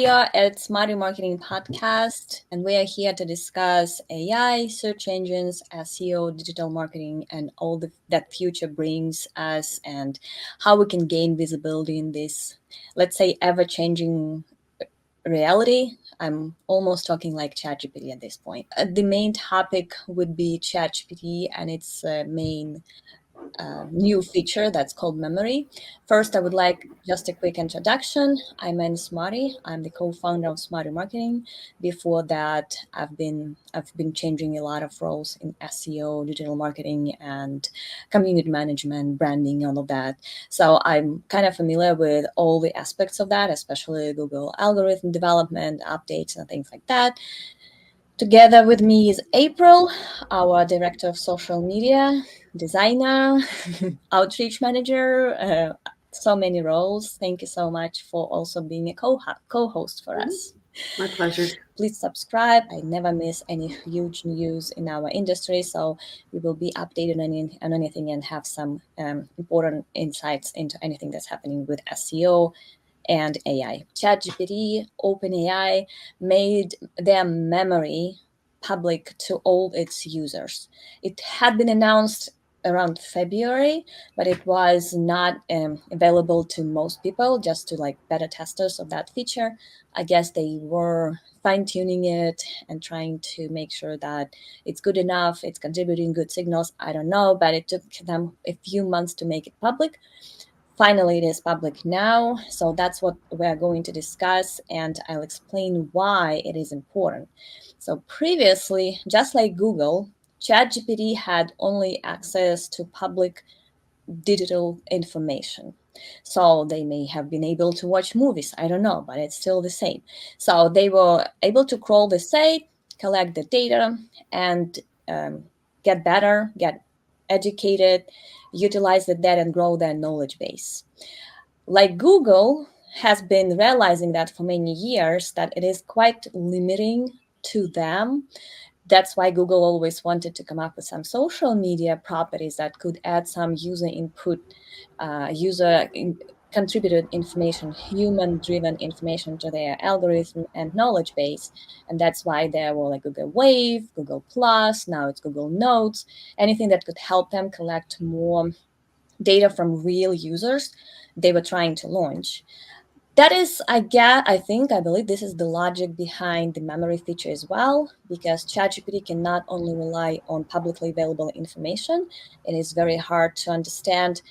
are at Smarter Marketing Podcast, and we are here to discuss AI, search engines, SEO, digital marketing, and all that future brings us, and how we can gain visibility in this, let's say, ever-changing reality. I'm almost talking like ChatGPT at this point. The main topic would be ChatGPT and its main new feature that's called memory. First, I would like just a quick introduction. I'm Anne Smarty. I'm the co-founder of Smarty Marketing. Before that, I've been changing a lot of roles in SEO, digital marketing, and community management, branding, all of that. So I'm kind of familiar with all the aspects of that, especially Google algorithm development, updates, and things like that. Together with me is April, our director of social media, designer, outreach manager, so many roles. Thank you so much for also being a co-host for us. My pleasure. Please subscribe. I never miss any huge news in our industry, so we will be updated on anything and have some important insights into anything that's happening with SEO and AI. ChatGPT, OpenAI made their memory public to all its users. It had been announced around February, but it was not available to most people, just to like beta testers of that feature. I guess they were fine-tuning it and trying to make sure that it's good enough, it's contributing good signals. I don't know, but it took them a few months to make it public. Finally, it is public now, so that's what we're going to discuss, and I'll explain why it is important. So previously, just like Google, ChatGPT had only access to public digital information. So they may have been able to watch movies, I don't know, but it's still the same. So they were able to crawl the site, collect the data, and get better, get educated, utilize the data, and grow their knowledge base. Like Google has been realizing that for many years, that it is quite limiting to them. That's why Google always wanted to come up with some social media properties that could add some user input, contributed information, human-driven information to their algorithm and knowledge base. And that's why there were like Google Wave, Google Plus, now it's Google Notes, anything that could help them collect more data from real users they were trying to launch. That is, I believe this is the logic behind the memory feature as well, because ChatGPT can not only rely on publicly available information, it is very hard to understand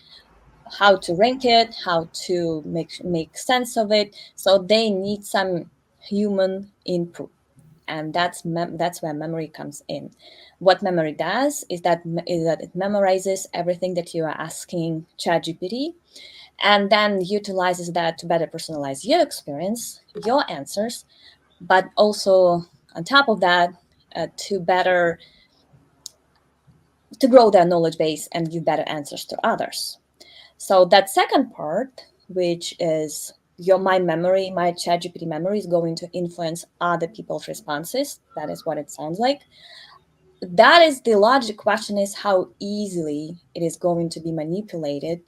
how to rank it, how to make sense of it. So they need some human input, and that's where memory comes in. What memory does is that it memorizes everything that you are asking ChatGPT, and then utilizes that to better personalize your experience, your answers, but also on top of that, to grow their knowledge base and give better answers to others. So that second part, which is my ChatGPT memory is going to influence other people's responses. That is what it sounds like. That is the logic question, is how easily it is going to be manipulated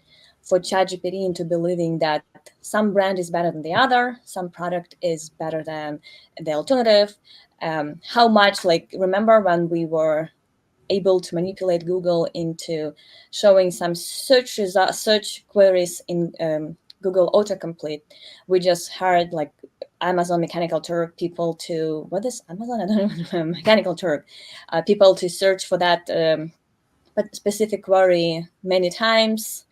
for ChatGPT into believing that some brand is better than the other, some product is better than the alternative. How much, like, remember when we were able to manipulate Google into showing some search queries in Google autocomplete? We just heard like Amazon Mechanical Turk people to, what is Amazon? I don't know, Mechanical Turk, people to search for that specific query many times,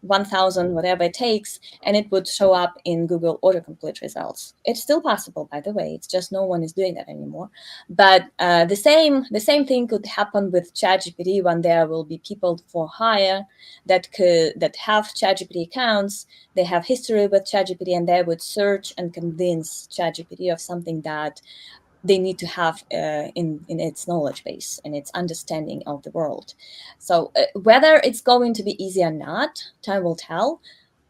1,000, whatever it takes, and it would show up in Google autocomplete results. It's still possible, by the way. It's just no one is doing that anymore. But the same thing could happen with ChatGPT when there will be people for hire that have ChatGPT accounts. They have history with ChatGPT, and they would search and convince ChatGPT of something that they need to have in its knowledge base and its understanding of the world. So whether it's going to be easy or not, time will tell.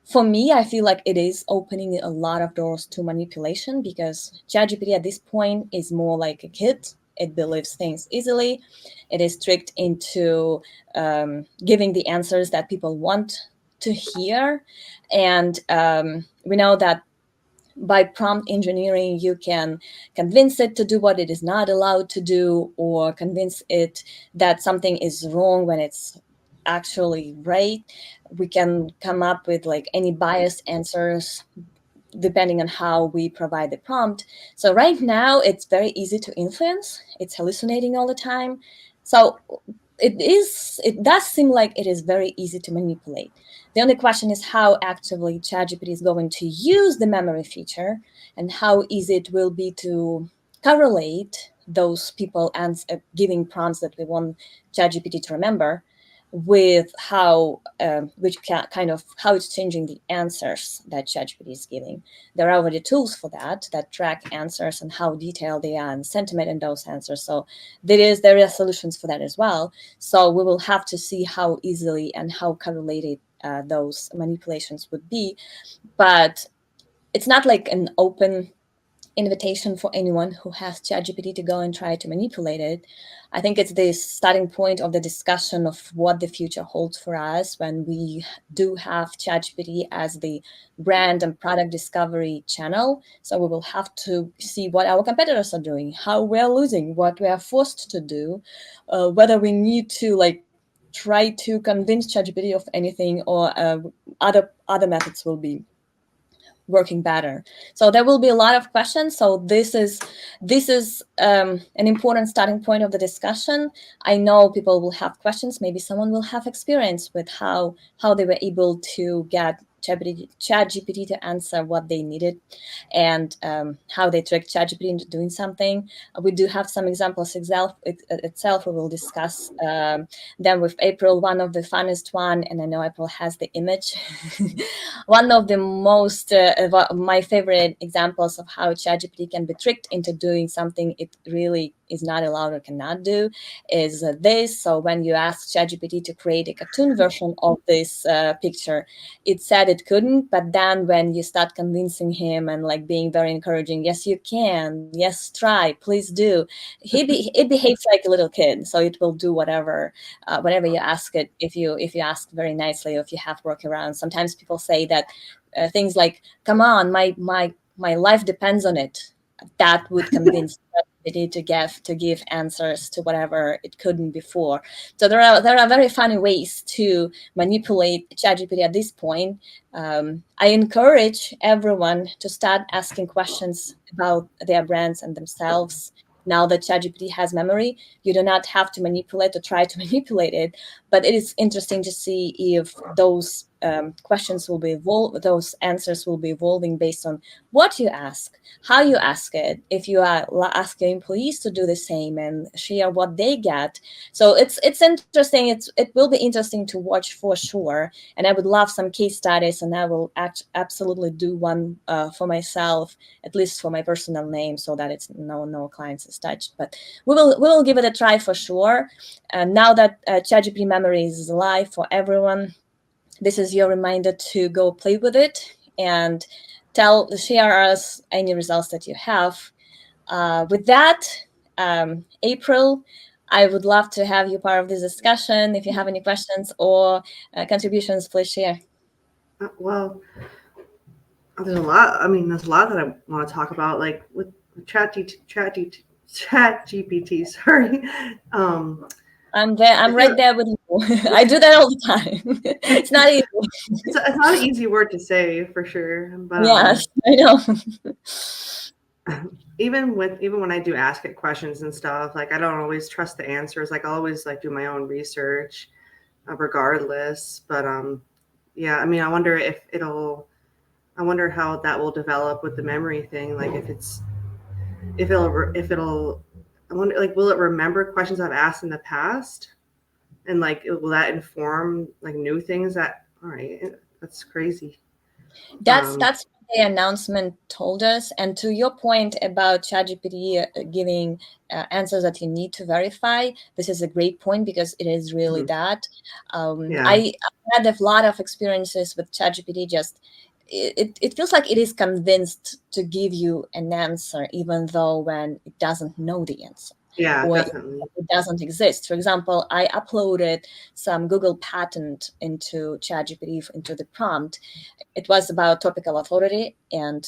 For me, I feel like it is opening a lot of doors to manipulation, because ChatGPT at this point is more like a kid. It believes things easily. It is tricked into giving the answers that people want to hear. And we know that by prompt engineering, you can convince it to do what it is not allowed to do, or convince it that something is wrong when it's actually right. We can come up with like any biased answers depending on how we provide the prompt. So right now it's very easy to influence. It's hallucinating all the time. So it does seem like it is very easy to manipulate. The only question is how actively ChatGPT is going to use the memory feature, and how easy it will be to correlate those people and giving prompts that we want ChatGPT to remember with how kind of how it's changing the answers that ChatGPT is giving. There are already tools for that track answers and how detailed they are and sentiment in those answers. So there are solutions for that as well. So we will have to see how easily and how correlated those manipulations would be. But it's not like an open invitation for anyone who has ChatGPT to go and try to manipulate it. I think it's the starting point of the discussion of what the future holds for us when we do have ChatGPT as the brand and product discovery channel. So we will have to see what our competitors are doing, how we're losing, what we are forced to do, whether we need to like try to convince ChatGPT of anything, or other methods will be working better. So there will be a lot of questions. So this is an important starting point of the discussion. I know people will have questions. Maybe someone will have experience with how they were able to get ChatGPT to answer what they needed, and how they tricked ChatGPT into doing something. We do have some examples itself. We will discuss them with April, one of the funnest one, and I know April has the image. One of the most my favorite examples of how ChatGPT can be tricked into doing something it really is not allowed or cannot do is this. So when you ask ChatGPT to create a cartoon version of this picture, it said it couldn't. But then when you start convincing him and like being very encouraging, yes, you can, yes, try, please do, it behaves like a little kid. So it will do whatever you ask it, if you ask very nicely, or if you have workarounds. Sometimes people say that things like, come on, my life depends on it. That would convince ChatGPT to give answers to whatever it couldn't before. So there are very funny ways to manipulate ChatGPT at this point. I encourage everyone to start asking questions about their brands and themselves. Now that ChatGPT has memory, you do not have to manipulate or try to manipulate it. But it is interesting to see if those questions will be those answers will be evolving based on what you ask, how you ask it, if you are asking employees to do the same and share what they get. So it's interesting. It will be interesting to watch for sure. And I would love some case studies, and I will absolutely do one for myself, at least for my personal name, so that it's no clients is touched. But we will give it a try for sure. Now that ChatGPT memory is live for everyone, this is your reminder to go play with it and share us any results that you have. With that, April, I would love to have you part of this discussion. If you have any questions or contributions, please share. Well, there's a lot. I mean, there's a lot that I want to talk about, like with Chat GPT. Sorry. Um, I'm there. I'm I right feel there with you. I do that all the time. It's not easy. it's not an easy word to say for sure, but Yes, I know. even when I do ask it questions and stuff, like I don't always trust the answers. Like I always like do my own research, regardless. But yeah, I mean, I wonder how that will develop with the memory thing. Like if it'll, I wonder, like, will it remember questions I've asked in the past, and like will that inform like new things that, all right, that's crazy. Um, That's what the announcement told us. And to your point about ChatGPT giving answers that you need to verify, this is a great point because it is really mhm. that. Yeah. I had a lot of experiences with ChatGPT. Just it feels like it is convinced to give you an answer, even though when it doesn't know the answer. Yeah, or definitely. it doesn't exist. For example, I uploaded some Google patent into ChatGPT, into the prompt. It was about topical authority, and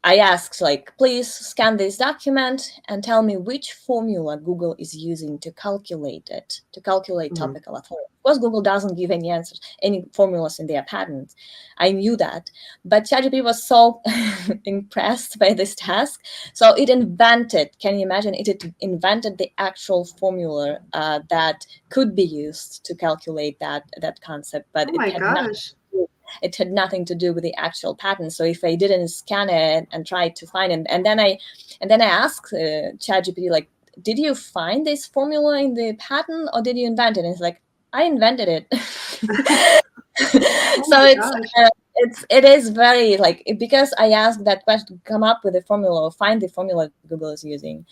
I asked, like, please scan this document and tell me which formula Google is using to calculate it, to calculate Hmm. topical authority. Of course, Google doesn't give any answers, any formulas in their patents. I knew that, but ChatGPT was so impressed by this task, so it invented. Can you imagine? It invented the actual formula that could be used to calculate that concept, but Oh my gosh. it had nothing to do with the actual patent. So if I didn't scan it and try to find it, and then I asked ChatGPT, like, did you find this formula in the patent or did you invent it? And it's like, I invented it. Oh So my gosh. it is very like, because I asked that question, come up with a formula or find the formula Google is using.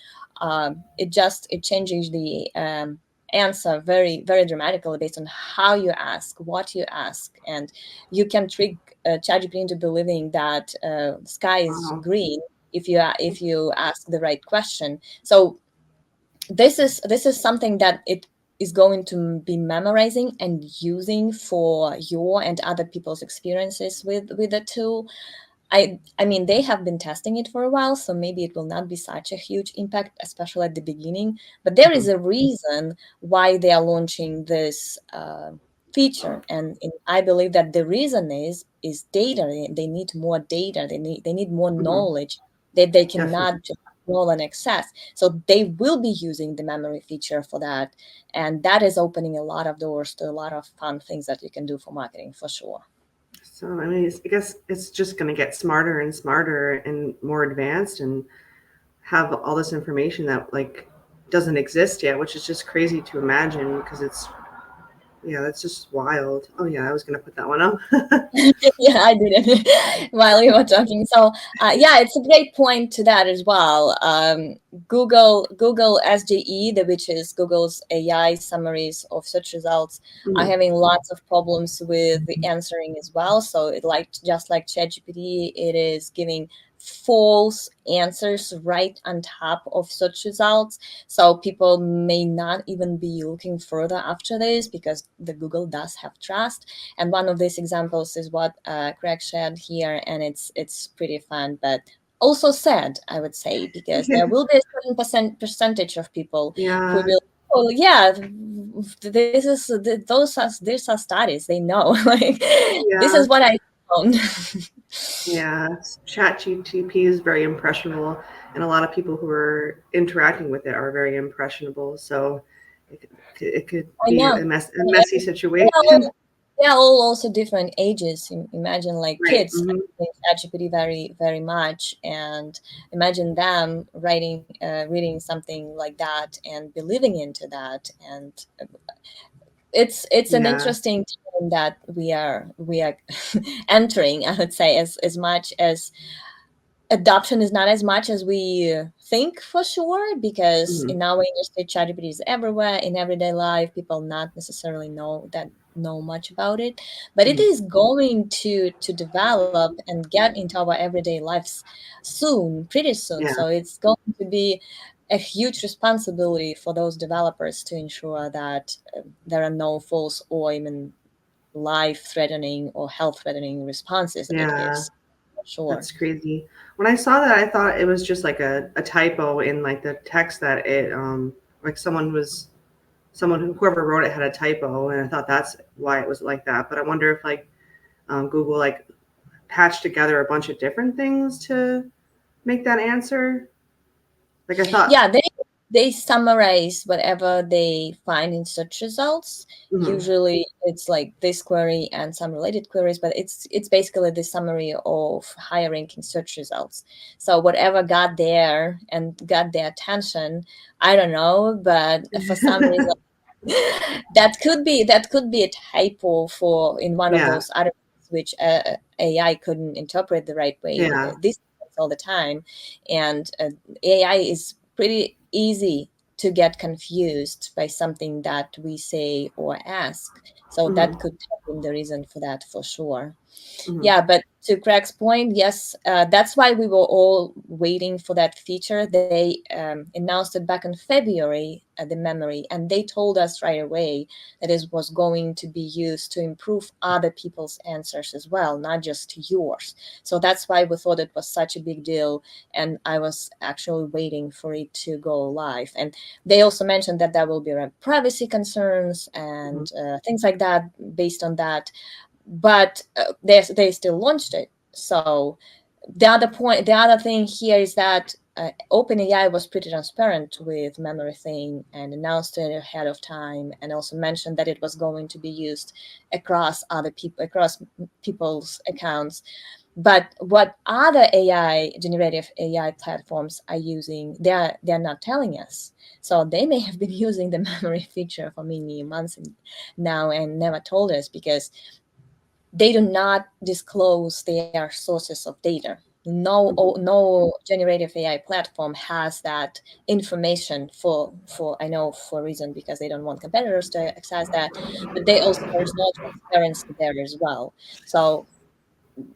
It changes the answer very very dramatically based on how you ask, what you ask, and you can trick ChatGPT into believing that sky is Wow. green if you ask the right question. So this is something that it is going to be memorizing and using for your and other people's experiences with the tool. I mean, they have been testing it for a while, so maybe it will not be such a huge impact, especially at the beginning. But there is Mhm. a reason why they are launching this feature, and I believe that the reason is data. They need more data. They need more Mhm. knowledge that they Definitely. cannot just roll and access. So they will be using the memory feature for that, and that is opening a lot of doors to a lot of fun things that you can do for marketing for sure. So, I mean, I guess it's just going to get smarter and smarter and more advanced and have all this information that like doesn't exist yet, which is just crazy to imagine because it's, yeah, that's just wild. Oh yeah, I was going to put that one up. Yeah, I did it while you were talking. So, yeah, it's a great point to that as well. Google SGE, which is Google's AI summaries of search results, are Mhm. having lots of problems with the answering as well. So, it like just like ChatGPT, it is giving false answers right on top of search results. So people may not even be looking further after this because the Google does have trust. And one of these examples is what Craig shared here, and it's pretty fun, but also sad, I would say, because there will be a certain percentage of people who Yeah, will. Oh yeah, this is these are studies. They know, like, this yeah, is what I found. yeah. ChatGPT is very impressionable, and a lot of people who are interacting with it are very impressionable. So it could I be know. a messy Yeah, situation. they're all also different ages. Imagine like Right. kids Hmm. using ChatGPT very, very much, and imagine them reading something like that and believing into that. And it's an Yeah. interesting time that we are entering. I would say as much as adoption is not as much as we think for sure, because Hmm. in our industry ChatGPT is everywhere in everyday life. People not necessarily know much about it, but it Hmm. is going to develop and get into our everyday lives soon, pretty soon. Yeah. So it's going to be a huge responsibility for those developers to ensure that there are no false or even life threatening or health threatening responses that it Yeah. gives, for sure. That's crazy. When I saw that, I thought it was just like a typo in like the text that it like whoever wrote it had a typo, and I thought that's why it was like that. But I wonder if like Google like patched together a bunch of different things to make that answer. Like I thought. Yeah, they summarize whatever they find in search results. Mhm. Usually it's like this query and some related queries, but it's basically the summary of higher ranking search results. So whatever got there and got their attention, I don't know, but for some reason that could be a typo for in one of Yeah. those articles which AI couldn't interpret the right way. Yeah. This happens all the time, and AI is pretty easy to get confused by something that we say or ask. So Mhm. that could have been the reason for that for sure. Mhm. Yeah, but to Craig's point, yes, that's why we were all waiting for that feature. They announced it back in February, the memory, and they told us right away that it was going to be used to improve other people's answers as well, not just yours. So that's why we thought it was such a big deal, and I was actually waiting for it to go live. And they also mentioned that there will be privacy concerns Mhm. and things like that based on that, but they still launched it. So the other thing here is that OpenAI was pretty transparent with memory thing and announced it ahead of time, and also mentioned that it was going to be used across across people's accounts. But what other generative AI platforms are using, they're not telling us. So they may have been using the memory feature for many months now and never told us, because they do not disclose their sources of data. Mhm. No generative AI platform has that information for I know for a reason, because they don't want competitors to access that, but they also there's no transparency there as well. So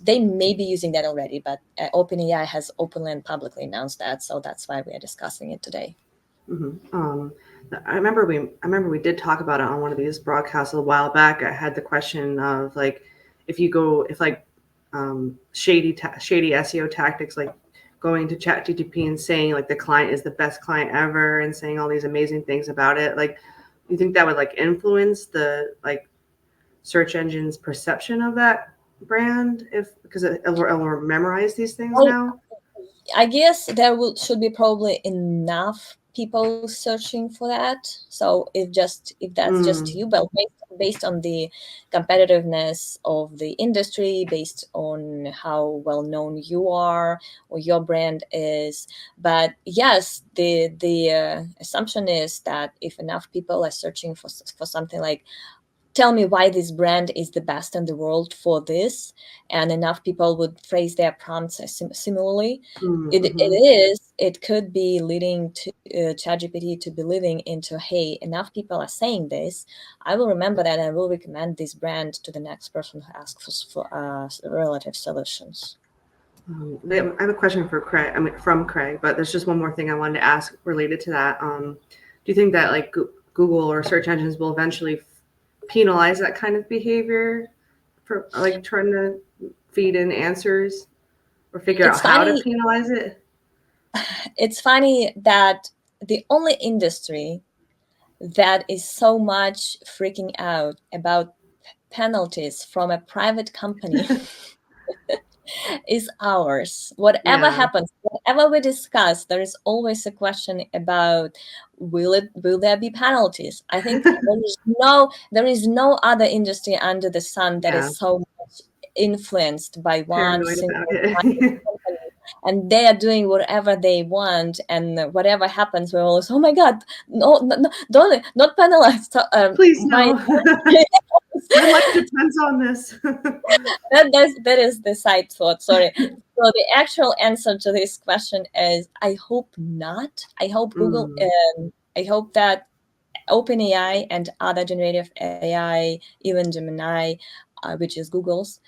they may be using that already, but OpenAI has openly and publicly announced that, so that's why we are discussing it today. Mhm. I remember we did talk about it on one of these broadcasts a while back. I had the question of like, if like shady SEO tactics, like going to ChatGPT and saying like the client is the best client ever and saying all these amazing things about it. Like, you think that would like influence the like search engine's perception of that brand if because it'll memorize these things I, now? I guess there should be probably enough people searching for that. So if that's just Mm, you, but based on the competitiveness of the industry, based on how well known you are or your brand is. But yes, the assumption is that if enough people are searching for something like, tell me why this brand is the best in the world for this, and enough people would phrase their prompts similarly, mm-hmm. it could be leading to ChatGPT to be living into, hey, enough people are saying this, I will remember that and will recommend this brand to the next person who asks for relative solutions. I have a question for Craig. I mean, from Craig, but there's just one more thing I wanted to ask related to that. Do you think that like Google or search engines will eventually penalize that kind of behavior for like trying to feed in answers or figure It's out how to funny. penalize it? It's funny that the only industry that is so much freaking out about penalties from a private company is ours. Whatever Yeah, happens, whatever we discuss, there is always a question about, will there be penalties? I think there is no other industry under the sun that yeah, is so much influenced by one paranoid about single private it. company, and they are doing whatever they want, and whatever happens, we're always, oh my god, no, no, no, don't, not penalize Please my no. My life depends on this. that is the side thought. Sorry. So the actual answer to this question is, I hope not. I hope Mm, I hope that OpenAI and other generative AI, even Gemini, which is Google's,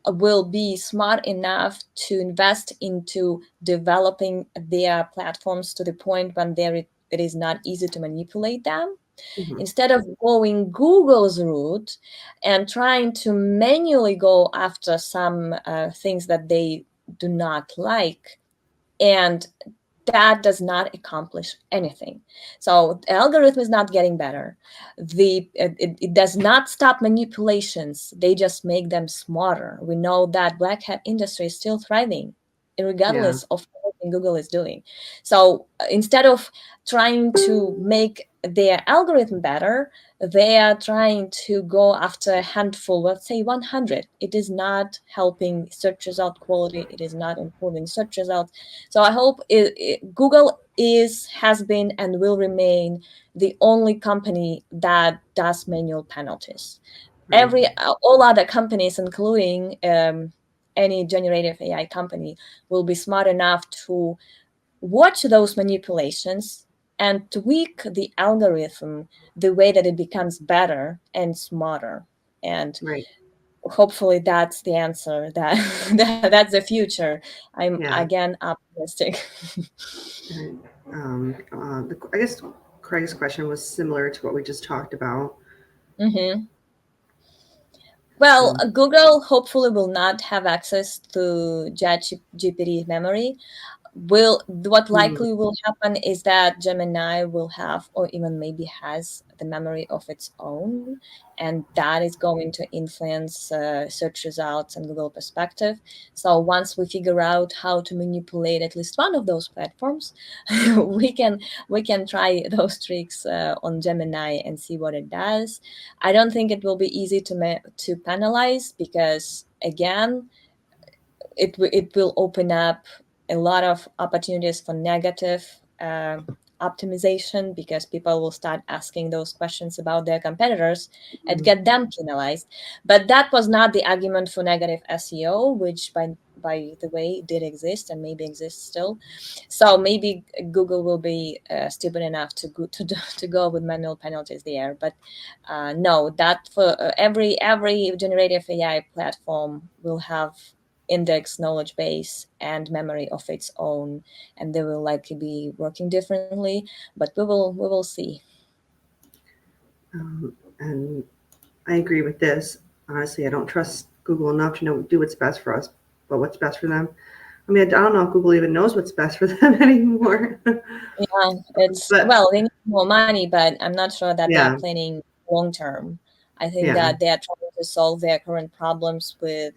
will be smart enough to invest into developing their platforms to the point when it is not easy to manipulate them, mhm. instead of going Google's route and trying to manually go after some things that they do not like. And that does not accomplish anything. So the algorithm is not getting better. It does not stop manipulations. They just make them smarter. We know that black hat industry is still thriving, Yeah, regardless of everything Google is doing. So instead of trying to make their algorithm better, they are trying to go after a handful, let's say 100. It is not helping search result quality. It is not improving search results. So I hope Google has been, and will remain the only company that does manual penalties. right. All other companies, including any generative AI company, will be smart enough to watch those manipulations and tweak the algorithm the way that it becomes better and smarter. And Right. hopefully that's the answer. That's the future. I'm Yeah. again optimistic. And, I guess Craig's question was similar to what we just talked about. Hmm. Well, Um, Google hopefully will not have access to ChatGPT memory. Will what mm, likely will happen is that Gemini will have, or even maybe has, the memory of its own, and that is going to influence search results and Google perspective. So once we figure out how to manipulate at least one of those platforms, we can we can try those tricks on Gemini and see what it does. I don't think it will be easy to penalize, because again, it will open up a lot of opportunities for negative optimization, because people will start asking those questions about their competitors and mm, get them penalized. But that was not the argument for negative SEO, which by the way did exist and maybe exists still. So maybe Google will be stupid enough to go with manual penalties there. But no, that for every generative AI platform will have index knowledge base and memory of its own, and they will likely be working differently, but we will see. and I agree with this. Honestly, I don't trust Google enough to know do what's best for us, but what's best for them. I mean, I don't know if Google even knows what's best for them anymore. Yeah, it's, But well, they need more money, but I'm not sure that they are yeah, planning long term. I think yeah, that they are trying to solve their current problems with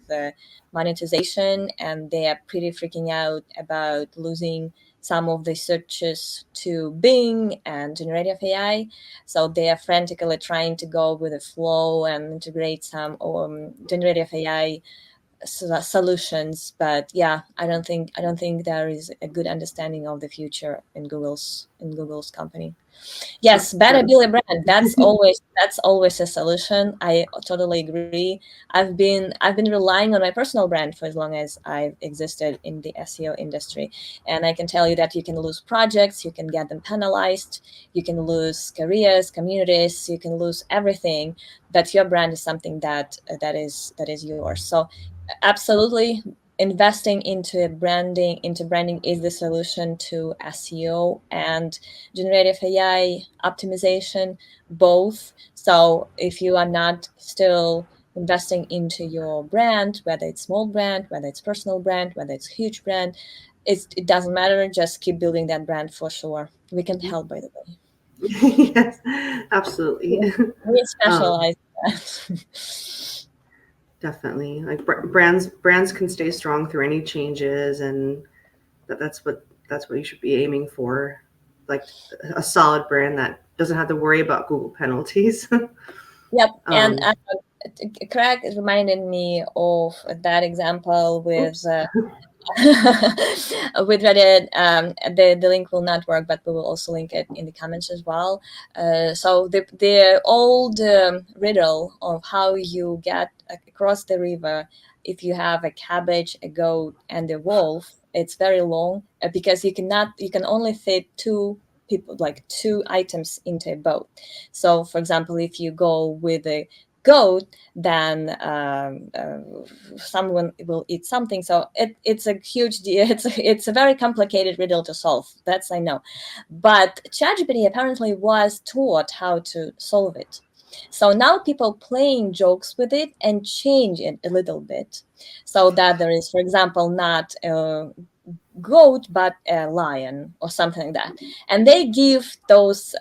monetization, and they are pretty freaking out about losing some of the searches to Bing and generative AI. So they are frantically trying to go with the flow and integrate some generative AI solutions. But yeah, I don't think there is a good understanding of the future in Google's company. that, Yes, better that, build a brand. That's always a solution. I totally agree. I've been relying on my personal brand for as long as I've existed in the SEO industry, and I can tell you that you can lose projects, you can get them penalized, you can lose careers, communities, you can lose everything, but your brand is something that is yours. So absolutely, investing into branding is the solution to SEO and generative AI optimization, both. So if you are not still investing into your brand, whether it's small brand, whether it's personal brand, whether it's huge brand, it doesn't matter. Just keep building that brand for sure. We can help, by the way. yes, absolutely. We Um, specialize in that. definitely. Like brands can stay strong through any changes, and that's what you should be aiming for. Like a solid brand that doesn't have to worry about Google penalties. Yep, and um, Craig reminded me of that example with oops. with Reddit. The link will not work, but we will also link it in the comments as well. So the old riddle of how you get across the river if you have a cabbage, a goat, and a wolf. It's very long, because you can only fit two people, like two items, into a boat. So for example, if you go with a goat, then someone will eat something. So it's a huge deal. It's a very complicated riddle to solve. That's, I know, but ChatGPT apparently was taught how to solve it. So now people playing jokes with it and change it a little bit, so that there is, for example, not goat but a lion or something like that, and they give those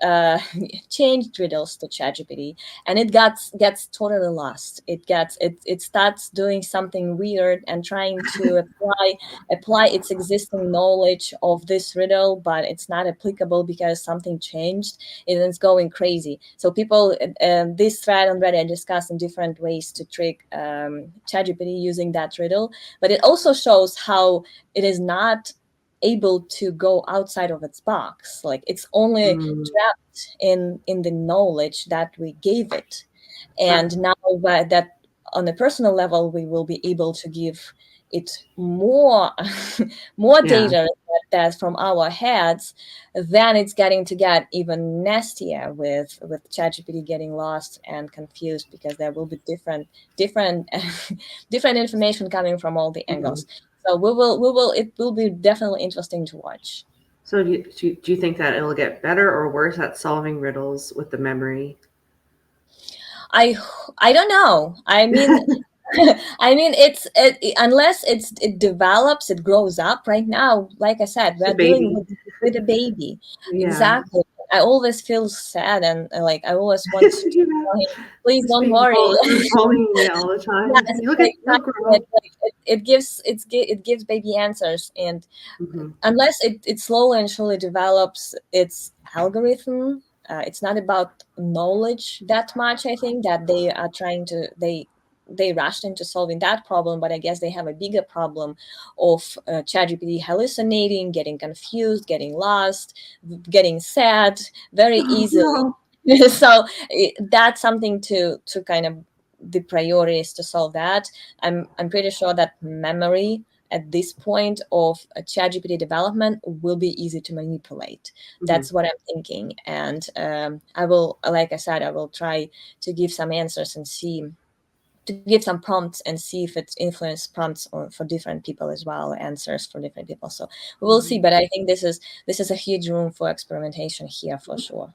changed riddles to ChatGPT, and it gets totally lost. It starts doing something weird and trying to apply its existing knowledge of this riddle, but it's not applicable because something changed, and it's going crazy. So people, this thread on Reddit discuss in different ways to trick ChatGPT using that riddle, but it also shows how it is not able to go outside of its box. Like, it's only Mm, trapped in the knowledge that we gave it. that, And now that on a personal level we will be able to give it more more Yeah. data that's from our heads, then it's getting to get even nastier with ChatGPT getting lost and confused, because there will be different different information coming from all the Mhm. angles. So we will it will be definitely interesting to watch. So do you think that it'll get better or worse at solving riddles with the memory? I I don't know. I mean, I mean, unless it develops, it grows up. Right now, like I said, The we're dealing baby. with a baby. Yeah. Exactly. I always feel sad, and like I always want to Yeah. tell him, please Just don't being worry. bullying it all the Yes, time. it's You'll like you'll grow. like it gives baby answers, and Hmm. unless it slowly and surely develops its algorithm, it's not about knowledge that much. I think that they are trying to they rushed into solving that problem, but I guess they have a bigger problem of ChatGPT hallucinating, getting confused, getting lost, getting sad very Oh easily. no. So that's something to kind of, the priority is to solve that. I'm pretty sure that memory at this point of a ChatGPT development will be easy to manipulate. Hmm. That's what I'm thinking, and I will, like I said, I will try to give some answers and see, to give some prompts and see if it influence prompts or for different people as well, answers for different people. So we will see, but I think this is a huge room for experimentation here for sure.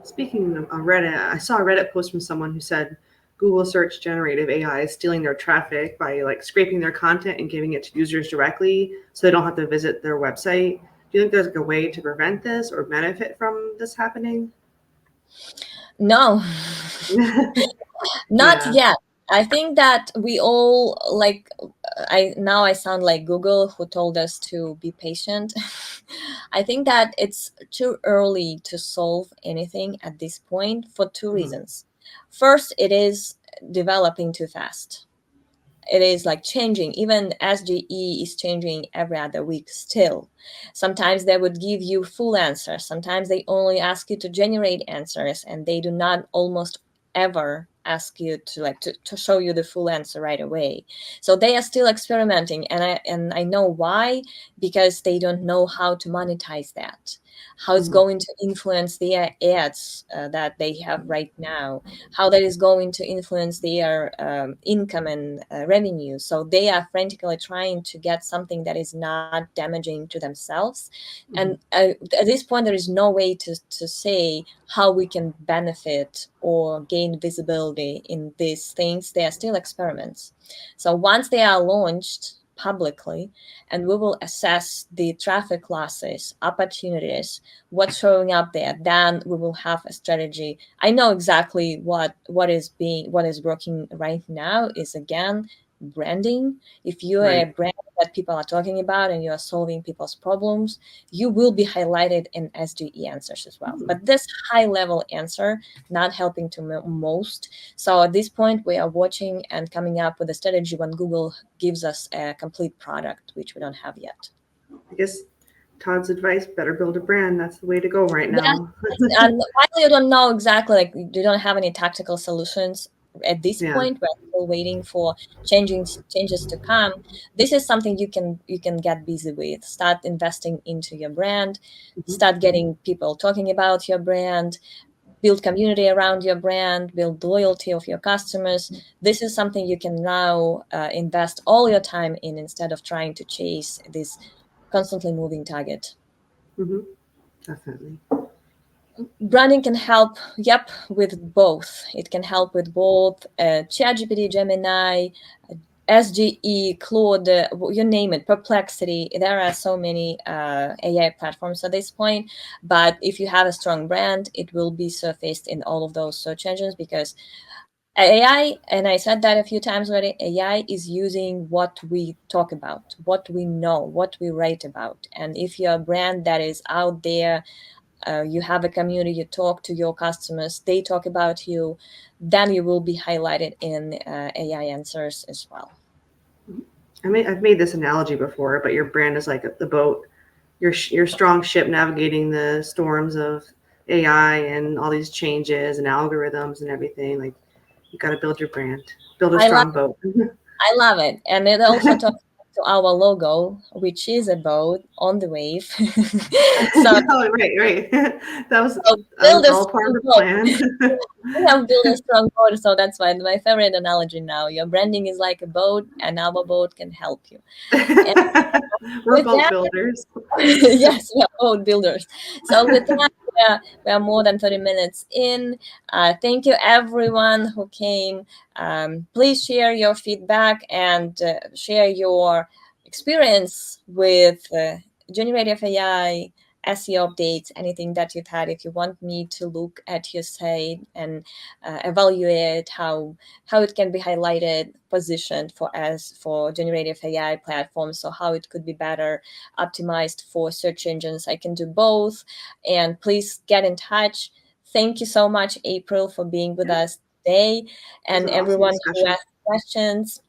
Speaking of Reddit, I saw a Reddit post from someone who said Google search generative AI is stealing their traffic by like scraping their content and giving it to users directly so they don't have to visit their website. Do you think there's like a way to prevent this or benefit from this happening? No. Not Yeah. yet. I think that we all like, I now I sound like Google who told us to be patient. I think that it's too early to solve anything at this point for two Mhm. reasons. First, it is developing too fast. It is like changing. Even SGE is changing every other week still. Sometimes they would give you full answers. Sometimes they only ask you to generate answers, and they do not almost ever ask you to like to show you the full answer right away. So they are still experimenting, and I know why, because they don't know how to monetize that, how it's Mhm. going to influence their ads that they have right now, how that is going to influence their income and revenue. So they are frantically trying to get something that is not damaging to themselves. And Mhm. at this point, there is no way to say how we can benefit or gain visibility in these things. They are still experiments. So once they are launched publicly, and we will assess the traffic losses, opportunities, what's showing up there, then we will have a strategy. I know exactly what is working right now is, again, branding. If you're a Right. brand that people are talking about and you are solving people's problems, you will be highlighted in SGE answers as well. Mhm. But this high level answer not helping to most. So at this point, we are watching and coming up with a strategy when Google gives us a complete product, which we don't have yet. I guess Todd's advice: better build a brand. That's the way to go right Yes, now. and while you don't know exactly, like you don't have any tactical solutions at this Yeah. point, we're still waiting for changes to come. This is something you can get busy with. Start investing into your brand, Mhm. start getting people talking about your brand, build community around your brand, build loyalty of your customers. This is something you can now invest all your time in, instead of trying to chase this constantly moving target. Mhm. Definitely. Branding can help, yep, with both. It can help with both ChatGPT, Gemini, SGE, Claude, you name it, Perplexity. There are so many AI platforms at this point. But if you have a strong brand, it will be surfaced in all of those search engines, because AI, and I said that a few times already, AI is using what we talk about, what we know, what we write about. And if you're a brand that is out there, you have a community, you talk to your customers, they talk about you, then you will be highlighted in AI answers as well. I've made this analogy before, but your brand is like the boat. Your strong ship navigating the storms of AI and all these changes and algorithms and everything. Like you got to build your brand, build a I love strong boat. I love it, and it also talks to our logo, which is a boat on the wave. So, Oh, right, right. so That build was a all part of strong the boat. plan. We have built a strong boat, so that's why my favorite analogy now. Your branding is like a boat, and our boat can help you. And We're with boat that, builders. yes, we are boat builders. So with that, we are more than 30 minutes in. Thank you, everyone who came. Please share your feedback and share your experience with generative AI, SEO updates, anything that you've had. If you want me to look at your site and evaluate how it can be highlighted, positioned for as for generative AI platforms, so how it could be better optimized for search engines, I can do both. And please get in touch. Thank you so much, April, for being with Yeah, it us today, was and an awesome everyone who discussion. asked questions.